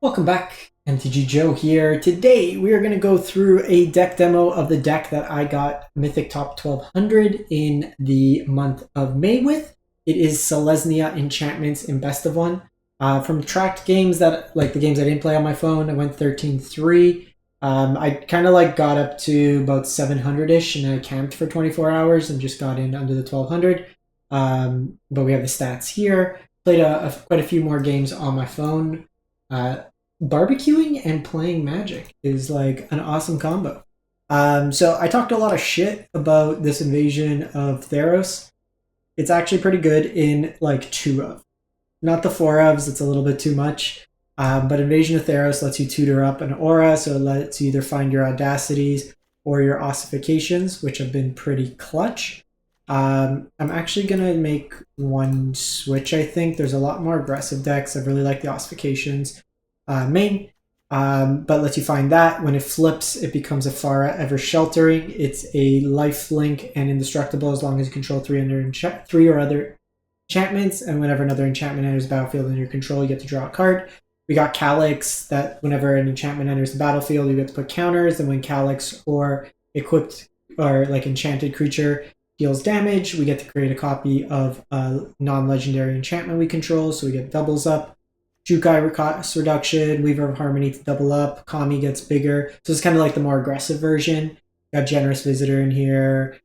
Welcome back, MTG Joe here. Today we are going to go through a deck demo of the deck that I got Mythic Top 1200 in the month of May with. It is Selesnya Enchantments in Best of One. From tracked games that, like the games I didn't play on my phone, I went 13-3. I kind of got up to about 700-ish and I camped for 24 hours and just got in under the 1200. But we have the stats here. Played quite a few more games on my phone. Barbecuing and playing Magic is like an awesome combo. So I talked a lot of shit about this invasion of Theros. It's actually pretty good in like 2 of. Not the 4 ofs, it's a little bit too much. But Invasion of Theros lets you tutor up an aura, so it lets you either find your Audacities or your Ossifications, which have been pretty clutch. I'm actually going to make one switch, I think. There's a lot more aggressive decks. I really like the Ossifications main, but lets you find that. When it flips, it becomes a Pharah Ever Sheltering. It's a lifelink and indestructible as long as you control 3 or other enchantments, and whenever another enchantment enters the battlefield in your control, you get to draw a card. We got Calyx, that whenever an enchantment enters the battlefield, you get to put counters, and when Calyx or equipped or like enchanted creature deals damage, we get to create a copy of a non-legendary enchantment we control, so we get doubles up. Jukai cost reduction, Weaver of Harmony to double up, Kami gets bigger. So it's kind of like the more aggressive version. Got Generous Visitor in here,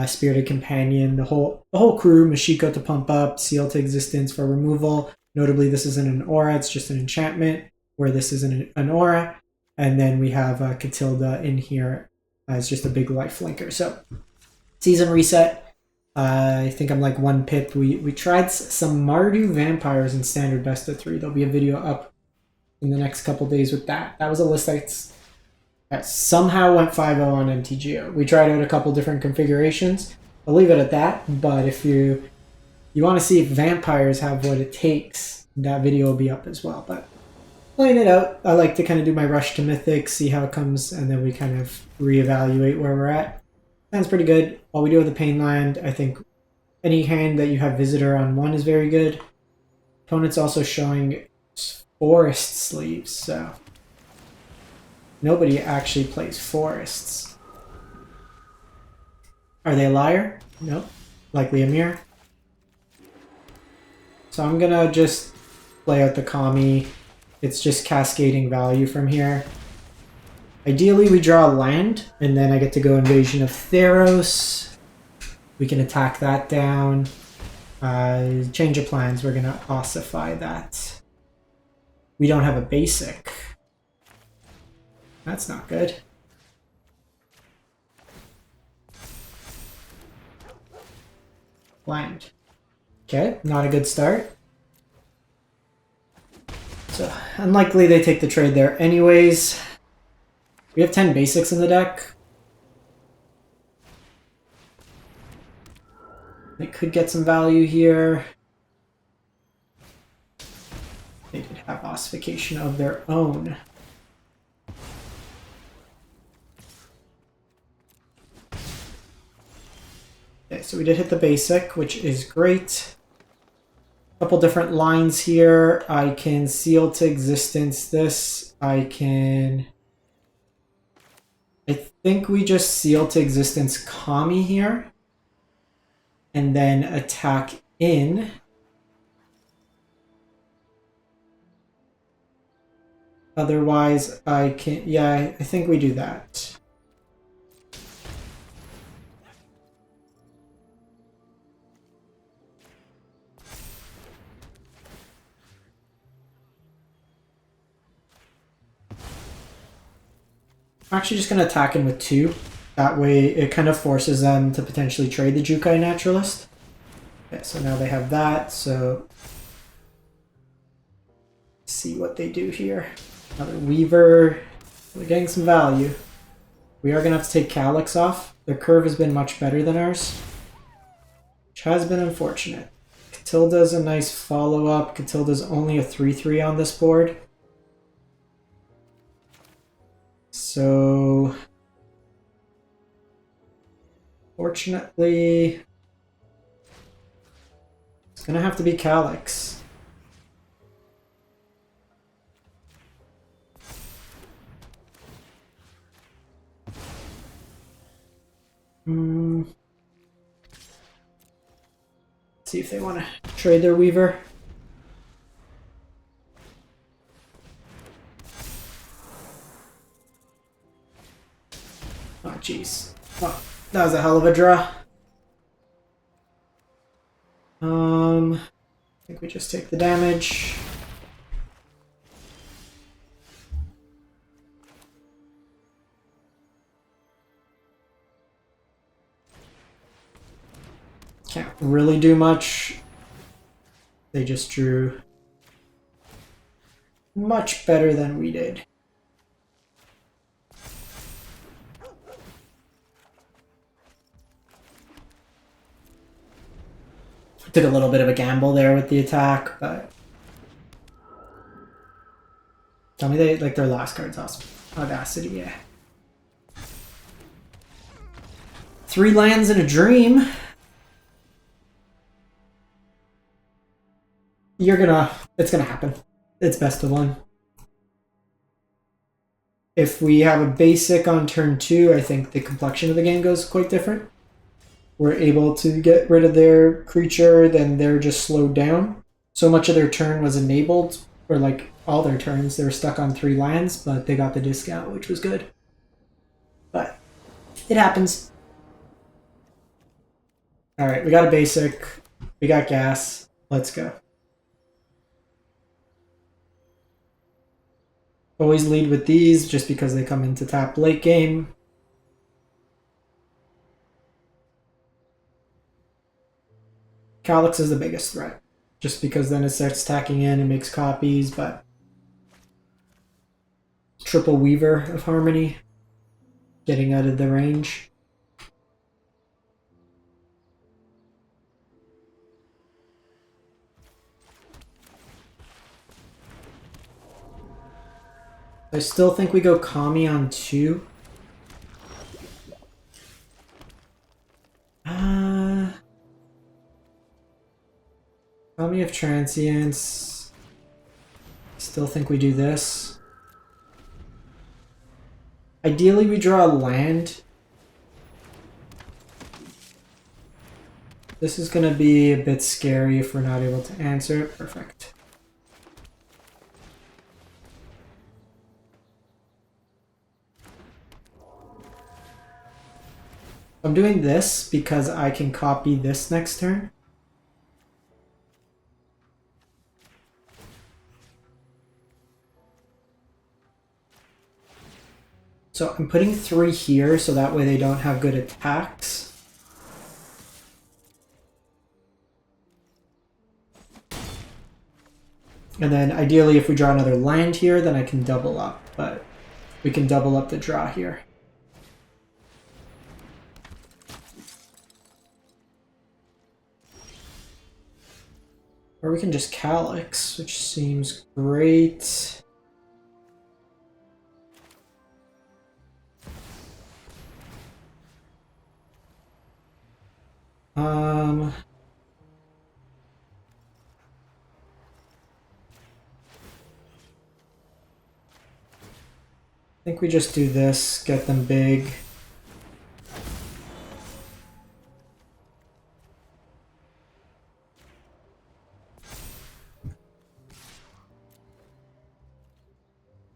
Spirited Companion, the whole crew, Mashiko to pump up, Seal to Existence for removal. Notably, this isn't an aura, it's just an enchantment, where this isn't an aura. And then we have Catilda in here as just a big life flinker. So, season reset. I think I'm like 1 pip. We tried some Mardu Vampires in Standard Best of 3. There'll be a video up in the next couple days with that. That was a list that somehow went 5-0 on MTGA. We tried out a couple different configurations. I'll leave it at that, but if you want to see if vampires have what it takes, that video will be up as well. But playing it out, I like to kind of do my rush to Mythic, see how it comes, and then we kind of reevaluate where we're at. Sounds pretty good. While we do have the Pain Land, I think any hand that you have Visitor on 1 is very good. Opponent's also showing Forest Sleeves, so nobody actually plays Forests. Are they a liar? Nope. Likely a mirror. So I'm gonna just play out the Kami. It's just cascading value from here. Ideally, we draw a land, and then I get to go Invasion of Theros. We can attack that down. Change of plans, we're going to ossify that. We don't have a basic. That's not good. Land. Okay, not a good start. So, unlikely they take the trade there anyways. We have 10 basics in the deck. They could get some value here. They did have ossification of their own. Okay, so we did hit the basic, which is great. A couple different lines here. I can seal to existence this. I think we just seal to existence Kami here. And then attack in. Otherwise, I can... Yeah, I think we do that. I'm actually just going to attack in with 2. That way, it kind of forces them to potentially trade the Jukai Naturalist. Okay, so now they have that, so... Let's see what they do here. Another Weaver. They're getting some value. We are going to have to take Calyx off. Their curve has been much better than ours, which has been unfortunate. Catilda's a nice follow-up. Catilda's only a 3-3 on this board. So... Fortunately, it's gonna have to be Calyx. See if they want to trade their Weaver. Oh, jeez. Oh, that was a hell of a draw. I think we just take the damage. Can't really do much. They just drew much better than we did. Took a little bit of a gamble there with the attack, but tell me they like their last card's awesome. Audacity, yeah. 3 lands and a dream. It's gonna happen. It's best of 1. If we have a basic on turn 2, I think the complexion of the game goes quite different. We're able to get rid of their creature, then they're just slowed down. So much of their turn was enabled, or like all their turns, they were stuck on 3 lands, but they got the discount, which was good. But it happens. Alright, we got a basic, we got gas, let's go. Always lead with these just because they come into tap late game. Calyx is the biggest threat, just because then it starts tacking in and makes copies, but triple Weaver of Harmony, getting out of the range. I still think we go Kami on 2. Kami of Transience. Still think we do this. Ideally we draw a land. This is going to be a bit scary if we're not able to answer it. Perfect. I'm doing this because I can copy this next turn. So I'm putting 3 here so that way they don't have good attacks. And then ideally if we draw another land here, then I can double up, but we can double up the draw here. Or we can just Calyx, which seems great. I think we just do this, get them big.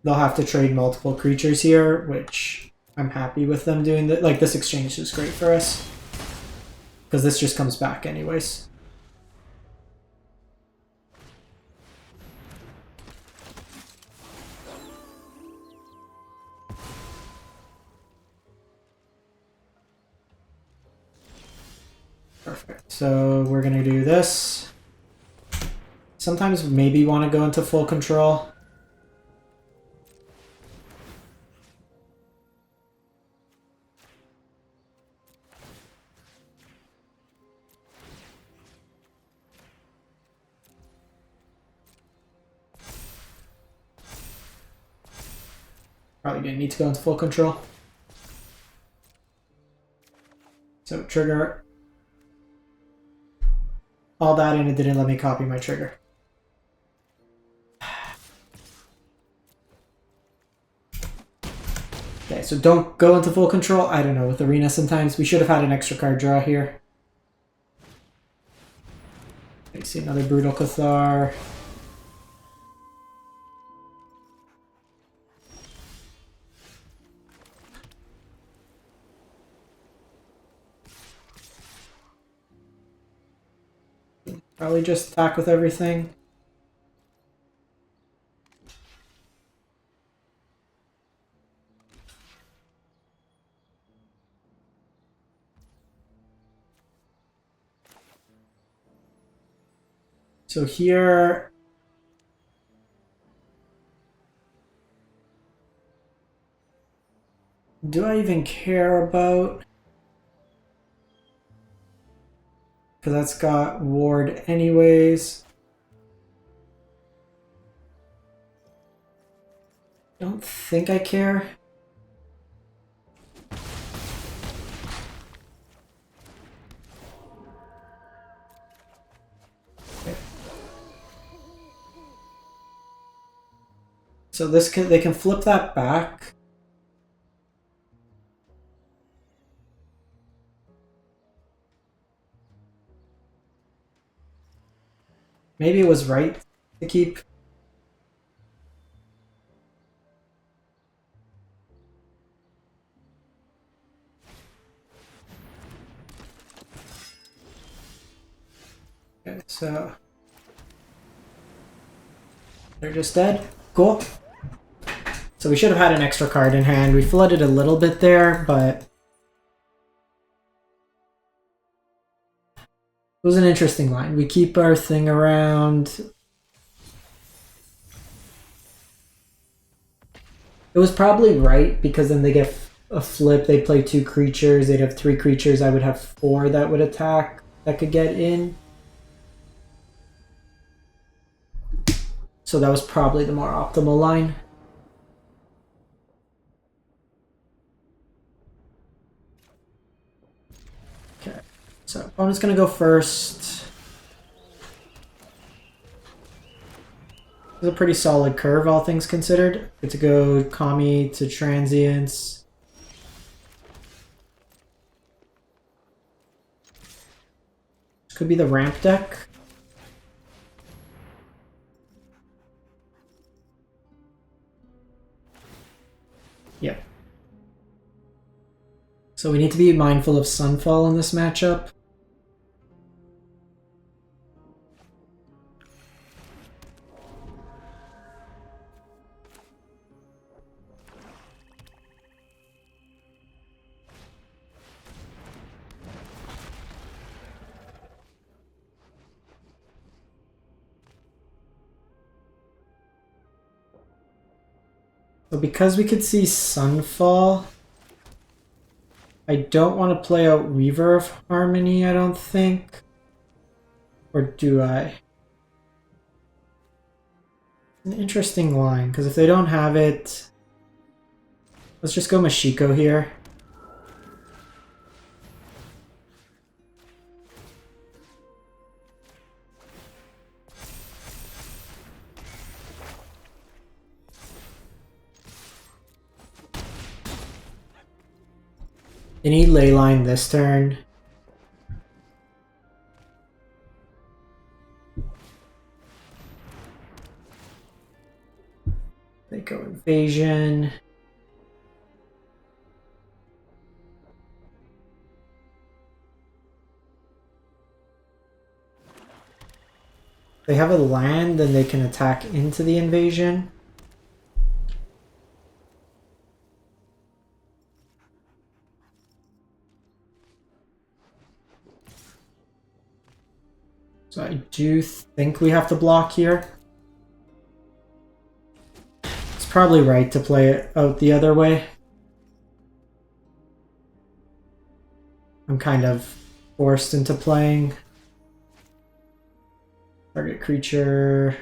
They'll have to trade multiple creatures here, which I'm happy with them doing that. Like, this exchange is great for us, because this just comes back anyways. Perfect. So we're going to do this. Sometimes maybe want to go into full control. Probably didn't need to go into full control. So trigger all that, and it didn't let me copy my trigger. Okay, so don't go into full control. I don't know, with Arena sometimes. We should have had an extra card draw here. Okay, see another Brutal Cathar. Probably just attack with everything. So here, do I even care about? Because that's got ward anyways. Don't think I care. Okay. So they can flip that back. Maybe it was right to keep. Okay, so they're just dead. Cool. So we should have had an extra card in hand. We flooded a little bit there, but it was an interesting line. We keep our thing around. It was probably right, because then they get a flip. They play 2 creatures. They'd have 3 creatures. I would have 4 that would attack, that could get in. So that was probably the more optimal line. Okay, so opponent's gonna go first. It's a pretty solid curve, all things considered. Good to go Kami to Transience. This could be the ramp deck. Yep. So we need to be mindful of Sunfall in this matchup. So because we could see Sunfall, I don't want to play out Reaver of Harmony, I don't think. Or do I? An interesting line, because if they don't have it... Let's just go Mashiko here. They need Leyline this turn. They go Invasion. They have a land, then they can attack into the Invasion. So I do think we have to block here. It's probably right to play it out the other way. I'm kind of forced into playing. Target creature.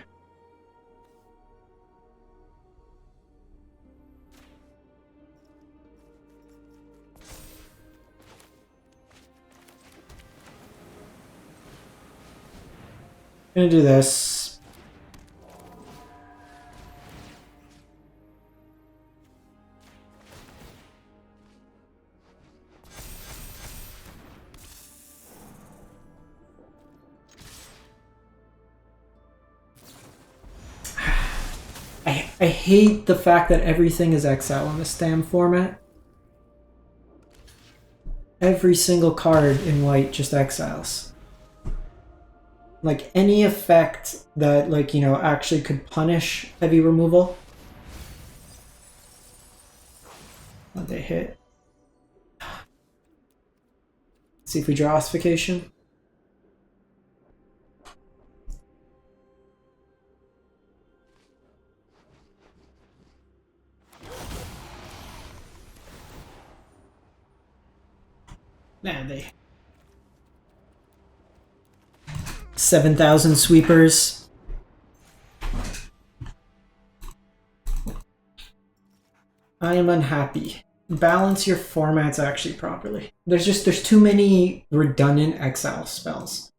I'm gonna do this. I hate the fact that everything is exile in this damn format. Every single card in white just exiles. Like, any effect that, like, you know, actually could punish heavy removal. Oh, they hit. Let's see if we draw ossification. Nah, they... 7,000 sweepers. I am unhappy. Balance your formats actually properly. There's too many redundant exile spells.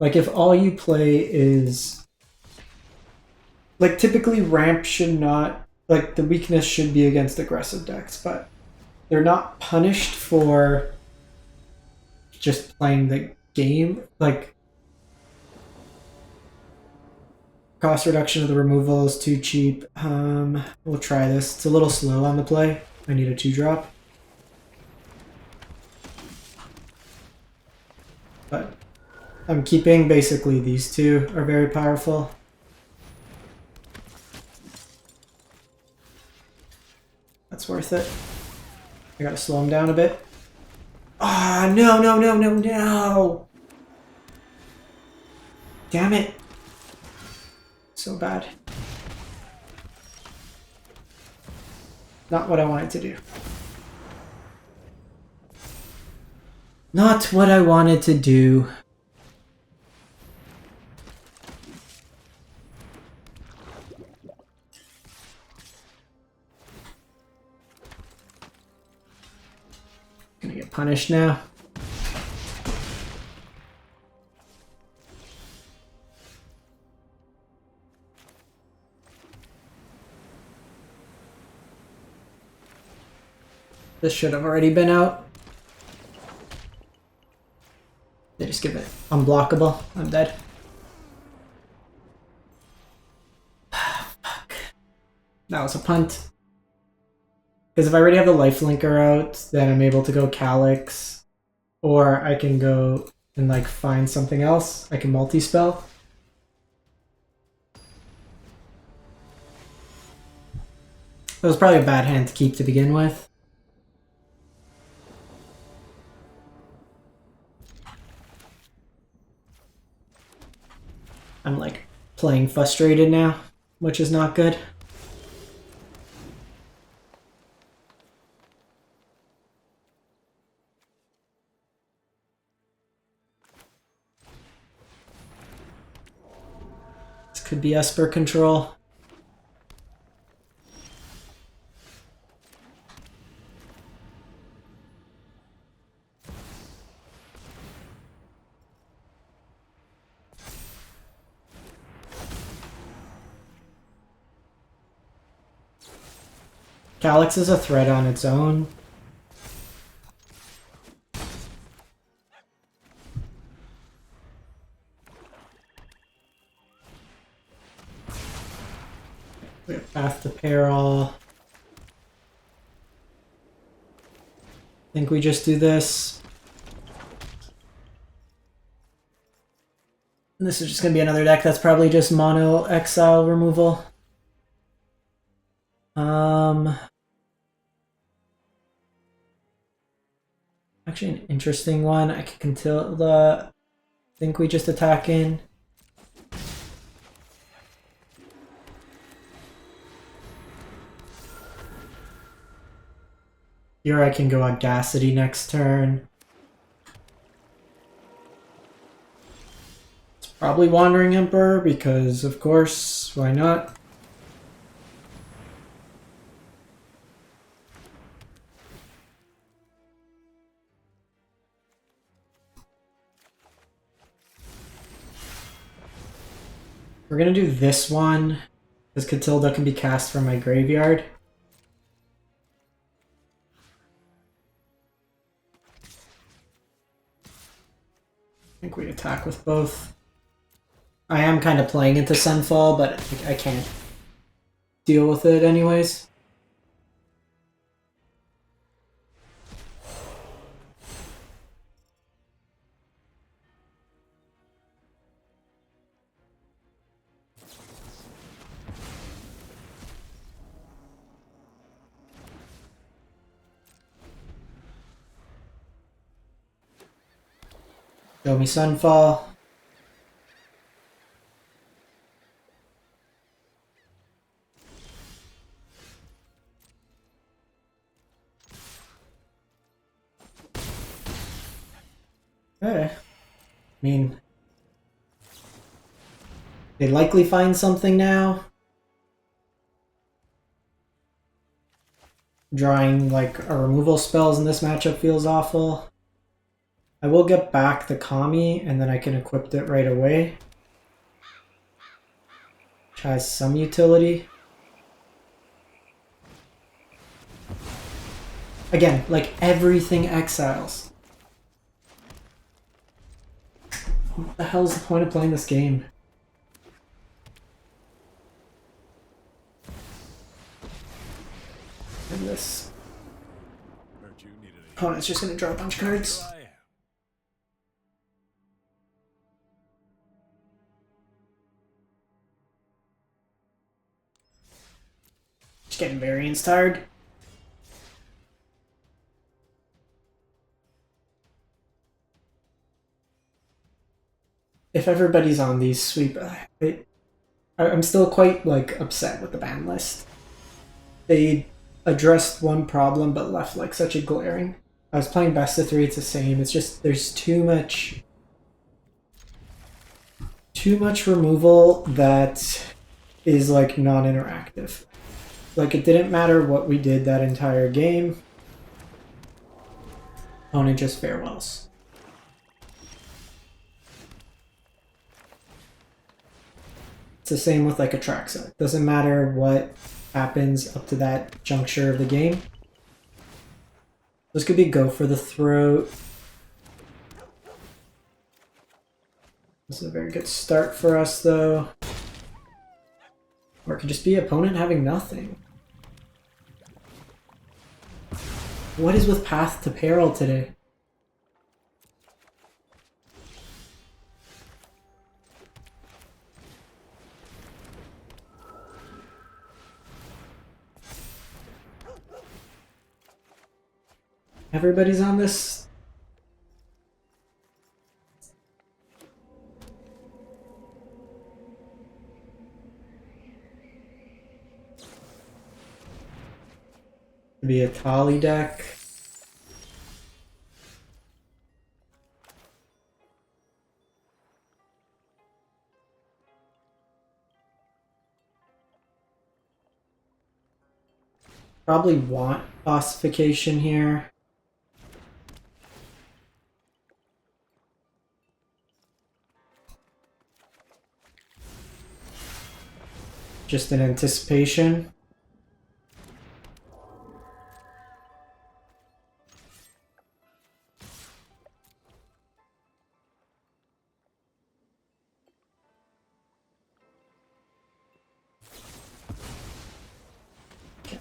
Like, if all you play is... Like, typically ramp should not... Like, the weakness should be against aggressive decks, but they're not punished for just playing the game. Like, cost reduction of the removal is too cheap. We'll try this. It's a little slow on the play. I need a 2-drop. But I'm keeping basically these two are very powerful. That's worth it. I gotta slow him down a bit. Ah, no, no, no, no, no! Damn it. So bad. Not what I wanted to do. Not what I wanted to do. Gonna get punished now. This should have already been out. They just give it unblockable. I'm dead. Fuck. That was a punt. Because if I already have the lifelinker out, then I'm able to go Calyx. Or I can go and like find something else. I can multi-spell. That was probably a bad hand to keep to begin with. I'm like playing frustrated now, which is not good. This could be Esper control. Calyx is a threat on its own. We have Path to Peril. I think we just do this. And this is just going to be another deck that's probably just mono exile removal. Actually, an interesting one. I can Contilda. I think we just attack in. Here I can go Audacity next turn. It's probably Wandering Emperor because, of course, why not? We're gonna do this one, because Catilda can be cast from my graveyard. I think we attack with both. I am kind of playing into Sunfall, but I can't deal with it anyways. Show me Sunfall. Okay. I mean, they likely find something now. Drawing like a removal spells in this matchup feels awful. I will get back the Kami and then I can equip it right away. Which has some utility. Again, like everything exiles. What the hell is the point of playing this game? And this opponent's just gonna draw a bunch of cards. Just getting variance tired. If everybody's on these sweep, I'm still quite like upset with the ban list. They addressed one problem but left like such a glaring. I was playing best of 3, it's the same. It's just there's too much removal that is like non-interactive. Like it didn't matter what we did that entire game. Opponent just farewells. It's the same with like Atraxa. Doesn't matter what happens up to that juncture of the game. This could be go for the throat. This is a very good start for us though. Or it could just be opponent having nothing. What is with Path to Peril today? Everybody's on this. Be a Tali deck. Probably want ossification here. Just in anticipation. Okay.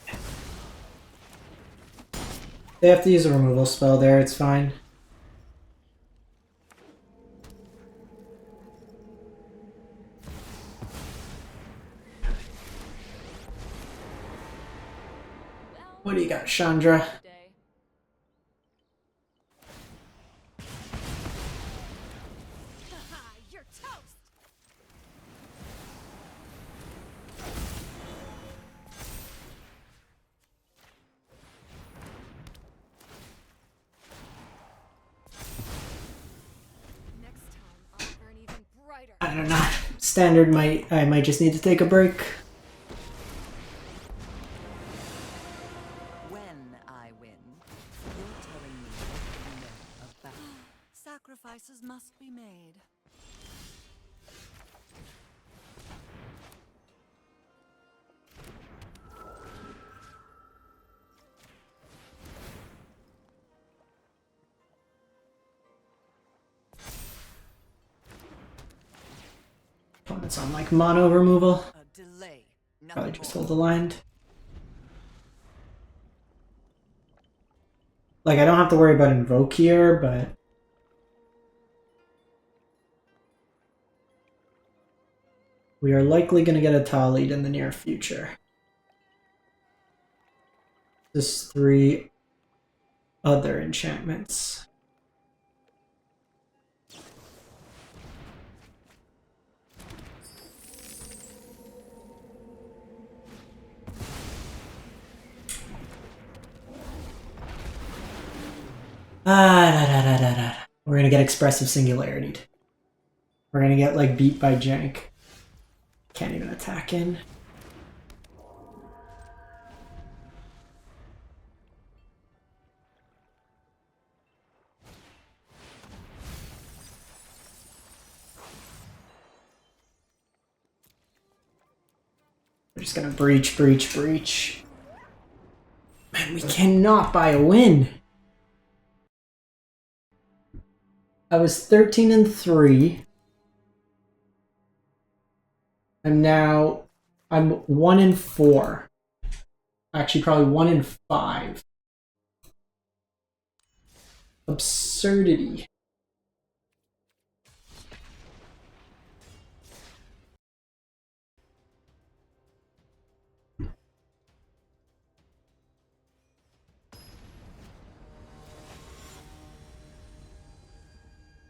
They have to use a removal spell there, it's fine. What do you got, Chandra? You're toast. Next time I'll burn even brighter. I don't know. Standard I might just need to take a break. Sacrifices must be made. Opponent's on like mono removal. A delay. Probably just hold the land. Like, I don't have to worry about Invoke here, but... we are likely going to get a tile lead in the near future. There's 3 other enchantments. We're gonna get Expressive Singularity. We're gonna get like beat by jank. Can't even attack in. We're just gonna breach. Man, we cannot buy a win. I was 13-3. I'm 1-4. Actually, probably 1-5. Absurdity.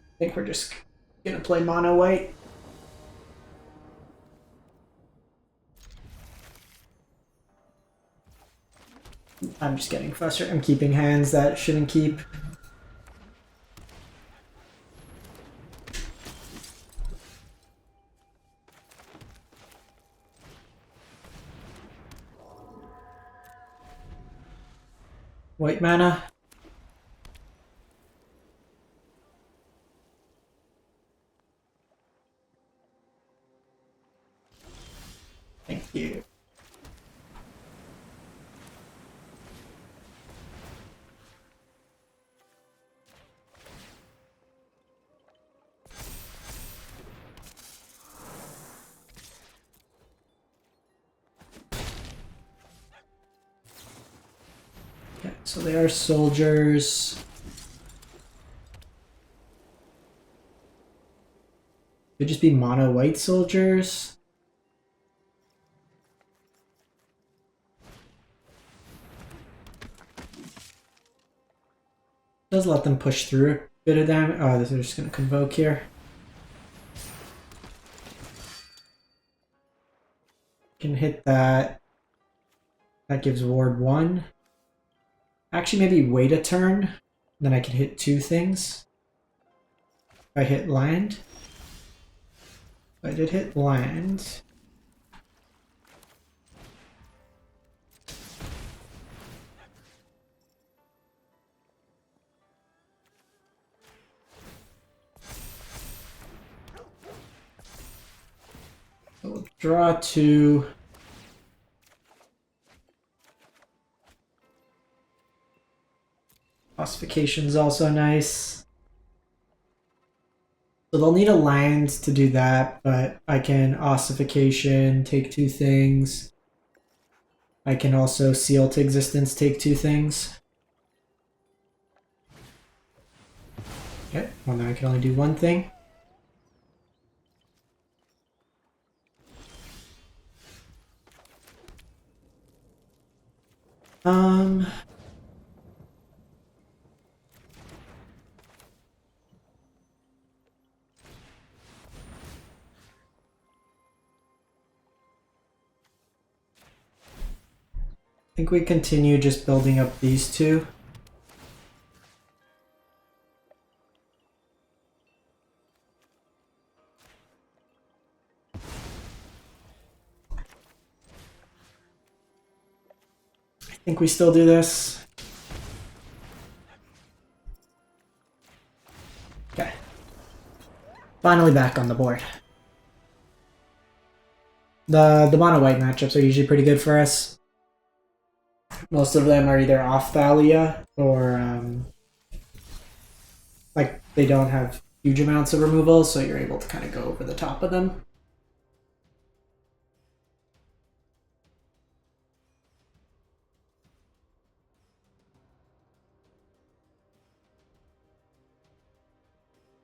I think we're just gonna play mono white. I'm just getting frustrated. I'm keeping hands that shouldn't keep. White mana. Thank you. Okay, so they are soldiers. Could just be mono white soldiers. Does let them push through a bit of damage. Oh, they're just gonna convoke here. Can hit that. That gives ward 1. Actually, maybe wait a turn. Then I can hit 2 things. If I hit land. I did hit land. So we'll draw 2. Ossification's also nice. So they'll need a land to do that, but I can Ossification, take 2 things. I can also Seal to Existence, take 2 things. Okay, well now I can only do 1 thing. I think we continue just building up these 2. I think we still do this. Okay. Finally back on the board. The mono white matchups are usually pretty good for us. Most of them are either off Thalia or like they don't have huge amounts of removal, so you're able to kind of go over the top of them.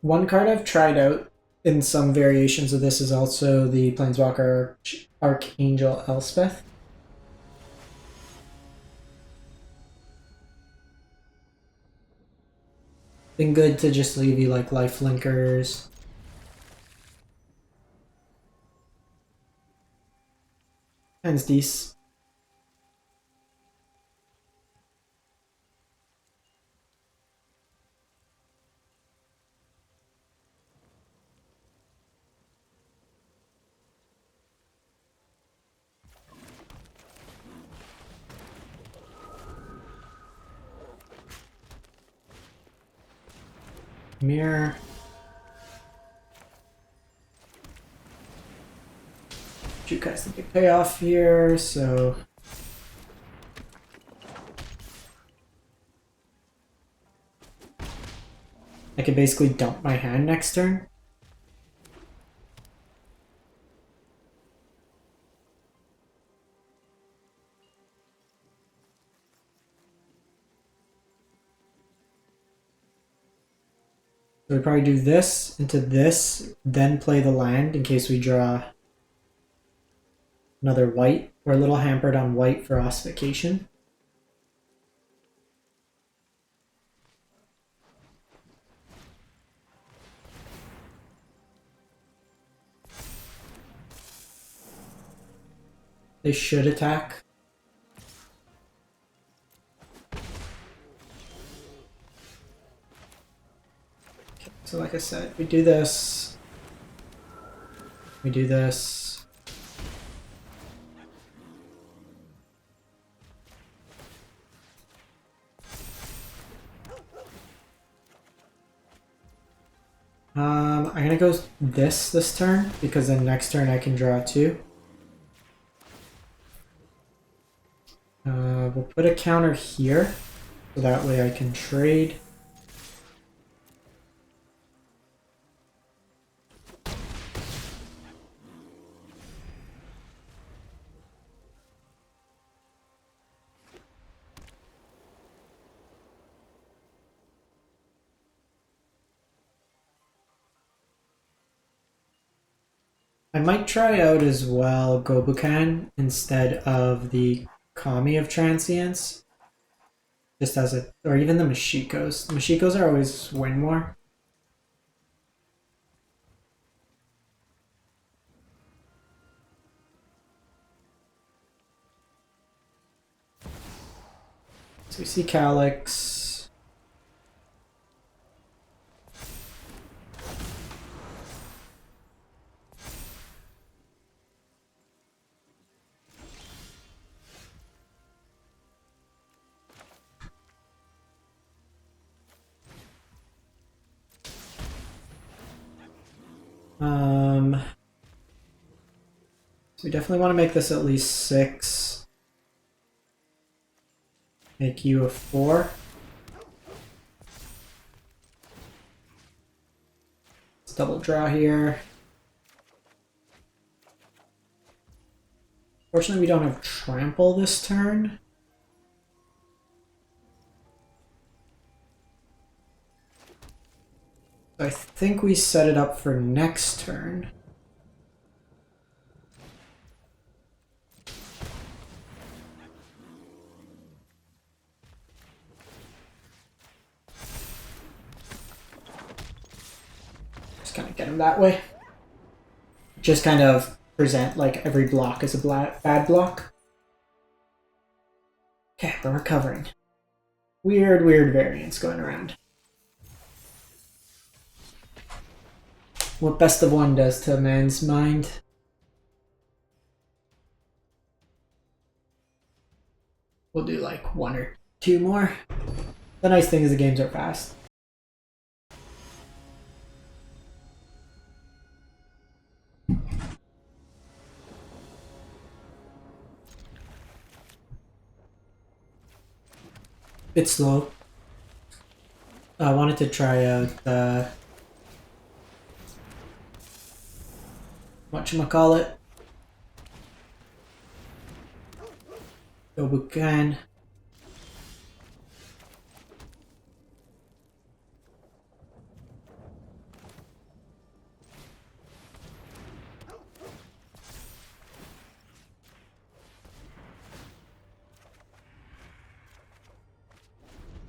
One card I've tried out in some variations of this is also the Planeswalker Archangel Elspeth. Been good to just leave you like life linkers. Hands decent. Mirror. You guys the big payoff here, so I can basically dump my hand next turn. So we probably do this into this, then play the land in case we draw another white. We're a little hampered on white for ossification. They should attack. Okay, so like I said, we do this. We do this. I'm gonna go this turn because then next turn I can draw two. We'll put a counter here so that way I can trade. I might try out as well Gobukan instead of the Kami of Transience. Just as a, or even the Mashikos. The Mashikos are always win more. So we see Calyx. So we definitely want to make this at least 6. Make you a 4. Let's double draw here. Fortunately, we don't have trample this turn. I think we set it up for next turn. Just kind of get him that way. Just kind of present like every block as a bad block. Okay, we're recovering. Weird variance going around. What best of one does to a man's mind. We'll do like 1 or 2 more. The nice thing is the games are fast. Bit slow. I wanted to try out whatchamacallit. Gobukan.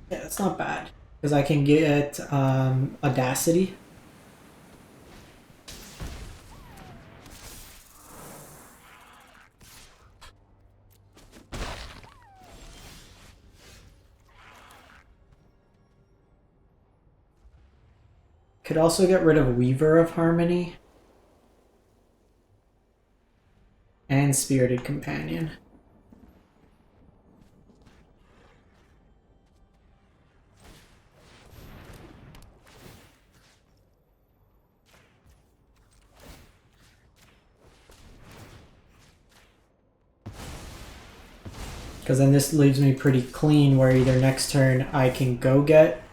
Yeah, it's not bad. Because I can get Audacity. Could also get rid of Weaver of Harmony. And Spirited Companion. Because then this leaves me pretty clean where either next turn I can go get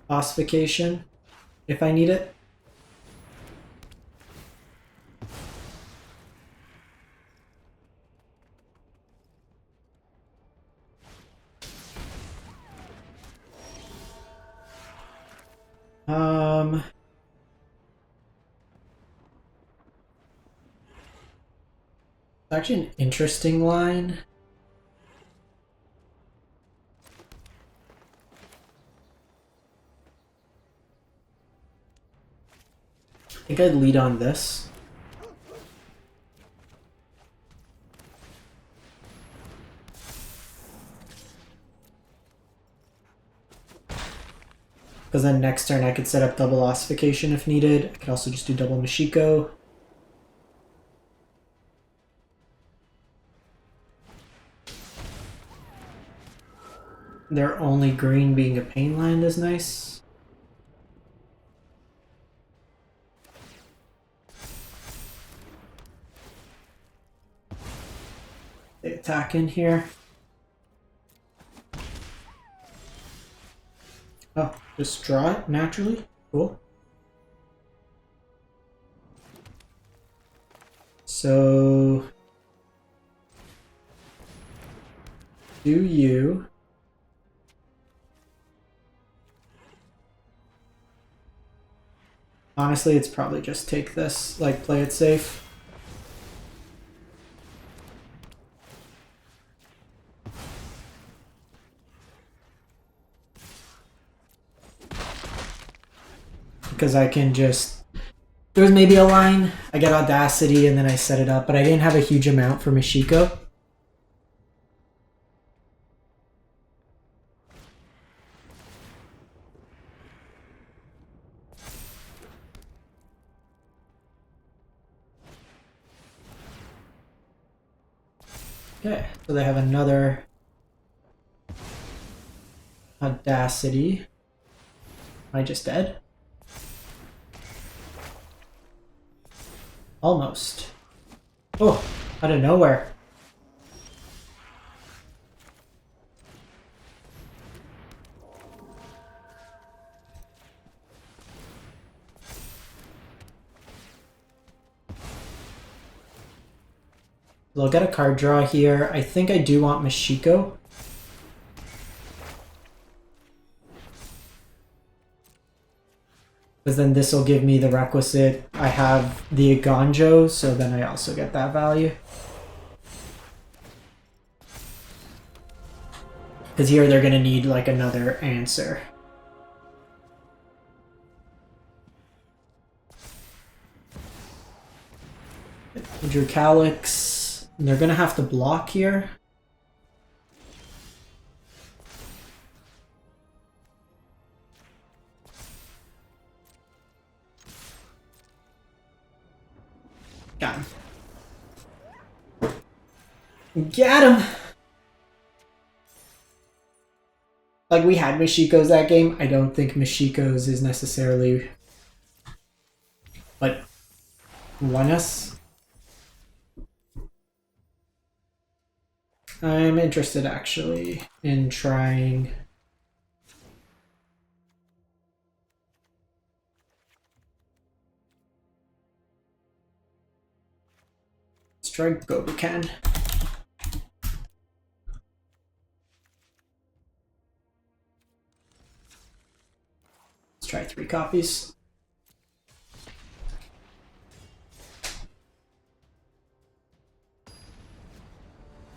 Ossification if I need it. It's actually an interesting line. I think I'd lead on this. Because then next turn I could set up double Ossification if needed. I could also just do double Mashiko. Their only green being a pain land is nice. They attack in here. Oh, just draw it naturally. Cool. So do you honestly, it's probably just take this, like play it safe. Because I can just, there's maybe a line, I get Audacity and then I set it up, but I didn't have a huge amount for Mashiko. Okay, so they have another Audacity. Am I just dead? Almost. Oh, out of nowhere. I'll get a card draw here. I think I do want Mashiko. Because then this will give me the requisite. I have the Agonjo, so then I also get that value. Because here they're going to need like another answer. Drew Calyx. They're going to have to block here. Got him. Get him! Like, we had Mashiko's that game. I don't think Mashiko's is necessarily what won us. I'm interested, actually, in trying... Let's try Gobuken. Let's try 3 copies.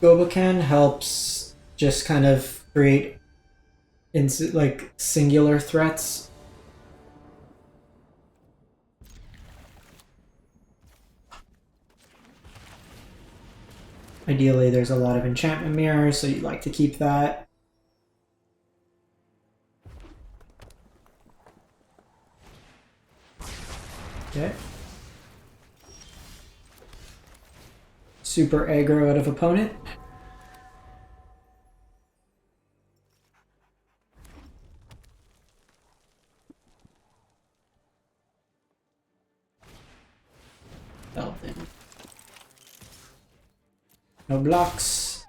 Gobuken helps just kind of create like singular threats. Ideally, there's a lot of enchantment mirrors, so you'd like to keep that. Okay. Super aggro out of opponent. Elven. No blocks.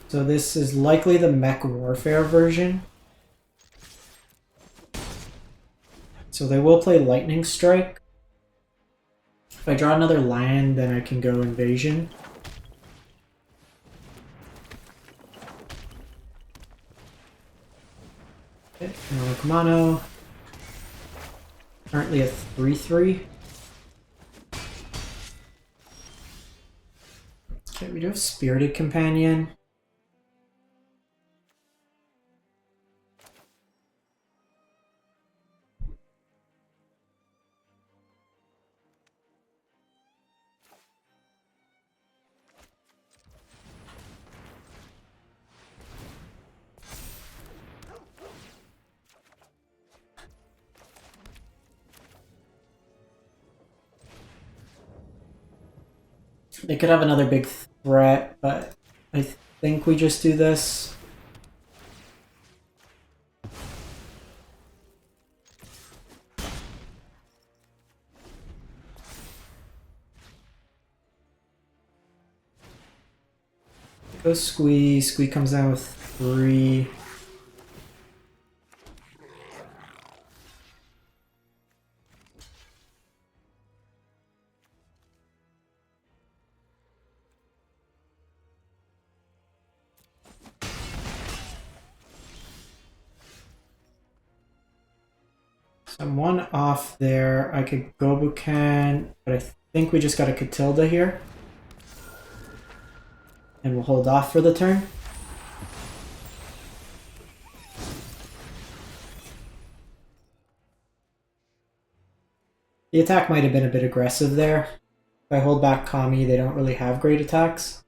So this is likely the mech warfare version. So they will play Lightning Strike. If I draw another land, then I can go Invasion. Okay, Kumano. Currently a 3/3. Okay, we do have Spirited Companion. They could have another big threat, but I think we just do this. Go Squee. Squee comes down with 3. So I'm 1 off there. I could go Buchan, but I think we just got a Catilda here. And we'll hold off for the turn. The attack might have been a bit aggressive there. If I hold back Kami, they don't really have great attacks.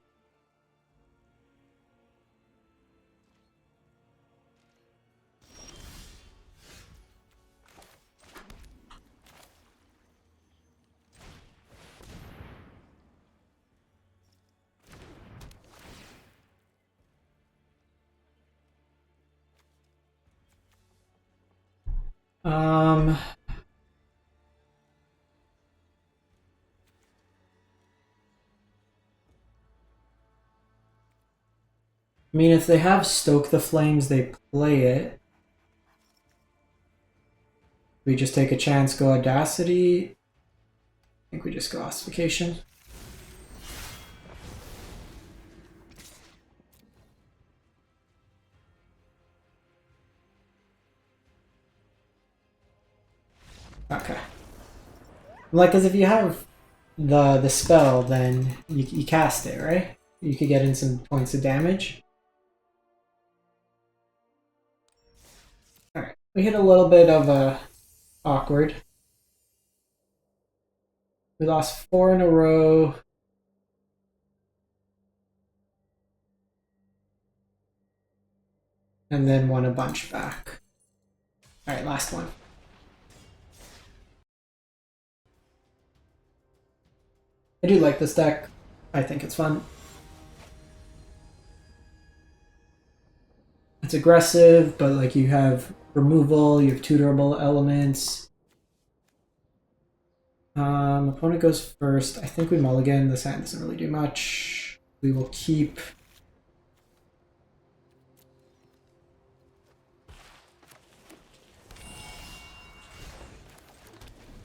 I mean, if they have Stoke the Flames, they play it. We just take a chance, go Audacity. I think we just go Ossification. Okay. Like, because if you have the spell, then you cast it, right? You could get in some points of damage. Alright, we hit a little bit of a awkward. We lost 4 in a row. And then won a bunch back. Alright, last one. I do like this deck. I think it's fun. It's aggressive, but like you have removal, you have tutorable elements. Opponent goes first. I think we mulligan. This hand doesn't really do much. We will keep.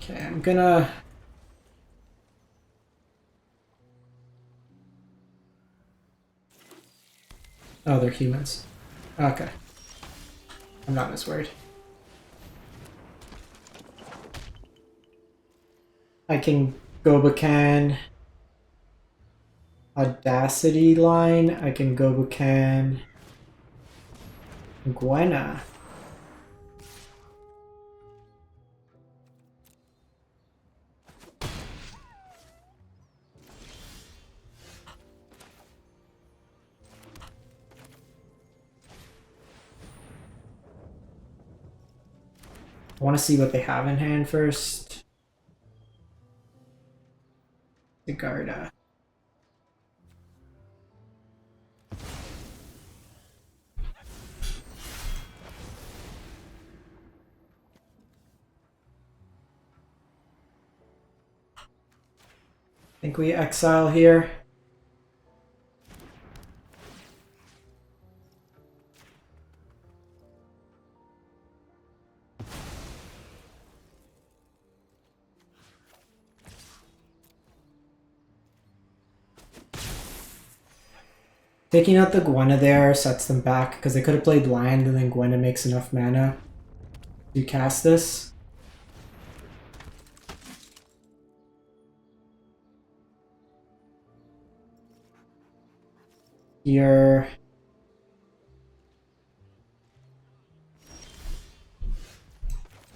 Okay, I'm gonna. Oh, they're humans. Okay. I'm not as worried. I can go Bacan. Audacity line, I can Gobukan Gwenna. I want to see what they have in hand first. Sigarda. I think we exile here. Taking out the Gwenna there sets them back because they could have played land and then Gwenna makes enough mana to cast this. Here.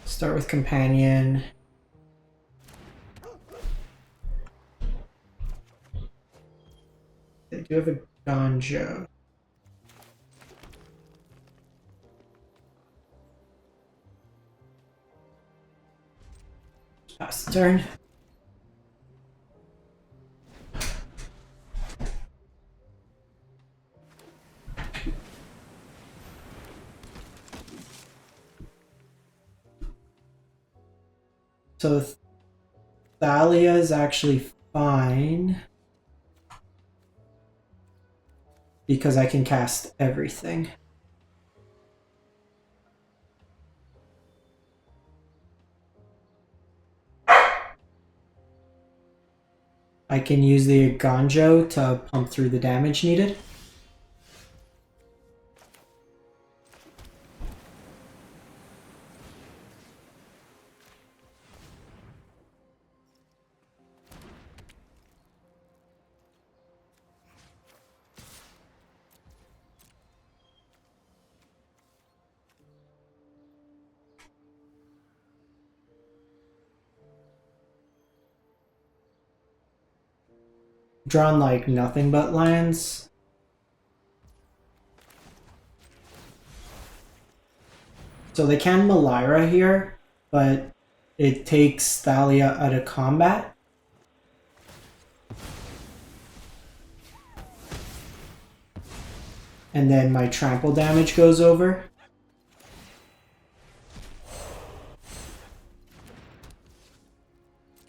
Start with Companion. They do have a Gonjo. Pass the turn. So Thalia is actually fine because I can cast everything. I can use the Gonjo to pump through the damage needed. Drawn like nothing but lands. So they can Malira here, but it takes Thalia out of combat. And then my trample damage goes over.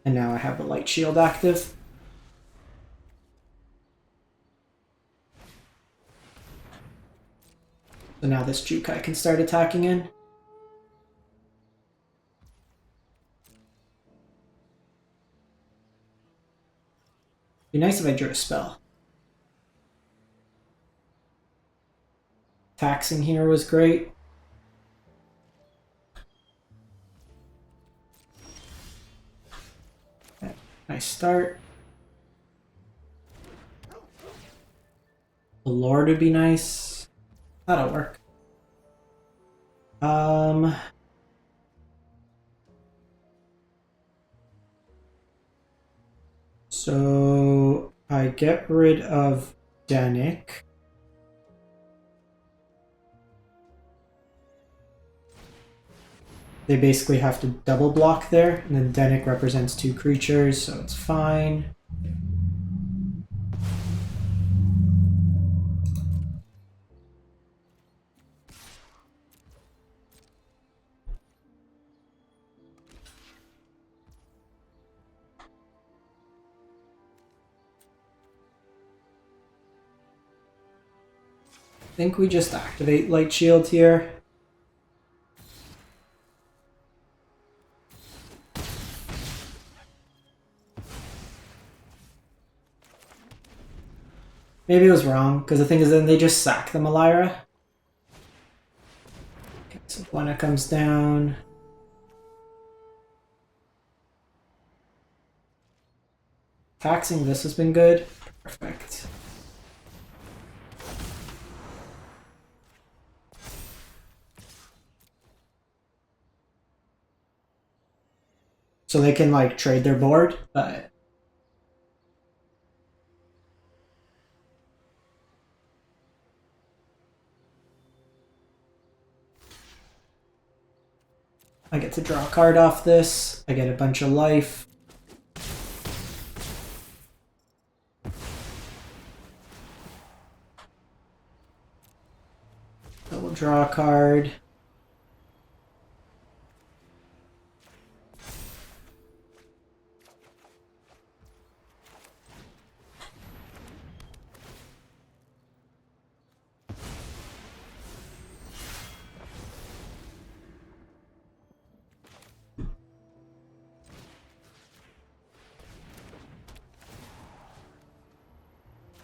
And now I have the light shield active. So now this Jukai can start attacking in. Be nice if I drew a spell. Taxing here was great. Okay, nice start. The Lord would be nice. That'll work. So I get rid of Danik. They basically have to double block there, and then Danik represents 2 creatures, so it's fine. I think we just activate Light Shield here. Maybe it was wrong, because the thing is then they just sack the Malira. Okay, so Gwenna comes down. Taxing this has been good. Perfect. So they can like trade their board, but I get to draw a card off this. I get a bunch of life. I will draw a card.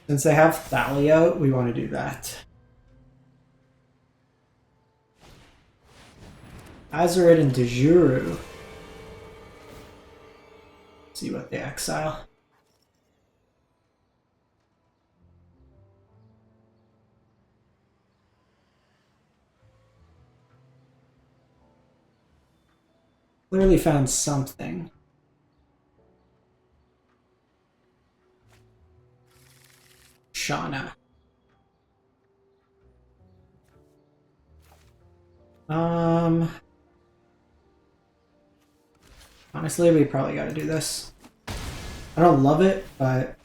Since they have Thalia, we want to do that. Azerid and Dejuru. See what they exile. Clearly found something. Shauna. Honestly, we probably gotta do this. I don't love it, but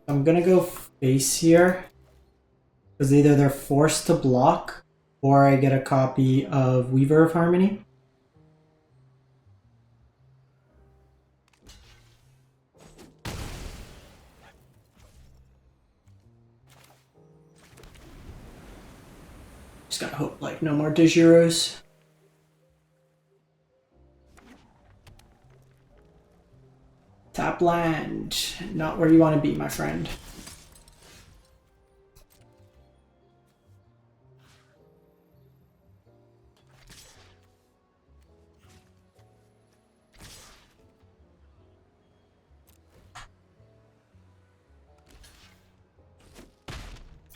I'm gonna go face here, because either they're forced to block, or I get a copy of Weaver of Harmony. Just gotta hope like no more Dejurus. Tap land. Not where you want to be, my friend.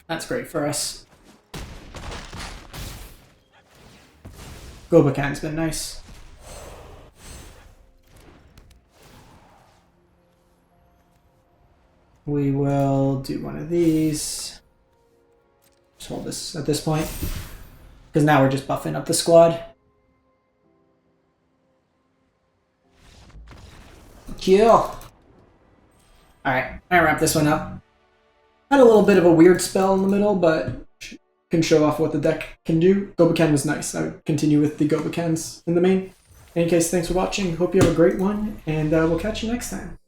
That's great for us. Gobakan's been nice. We will do one of these. Just hold this at this point. Because now we're just buffing up the squad. Kill! Alright, I wrap this one up. Had a little bit of a weird spell in the middle, but can show off what the deck can do. Gobakan was nice. I would continue with the Gobakans in the main. In any case, thanks for watching. Hope you have a great one, and we'll catch you next time.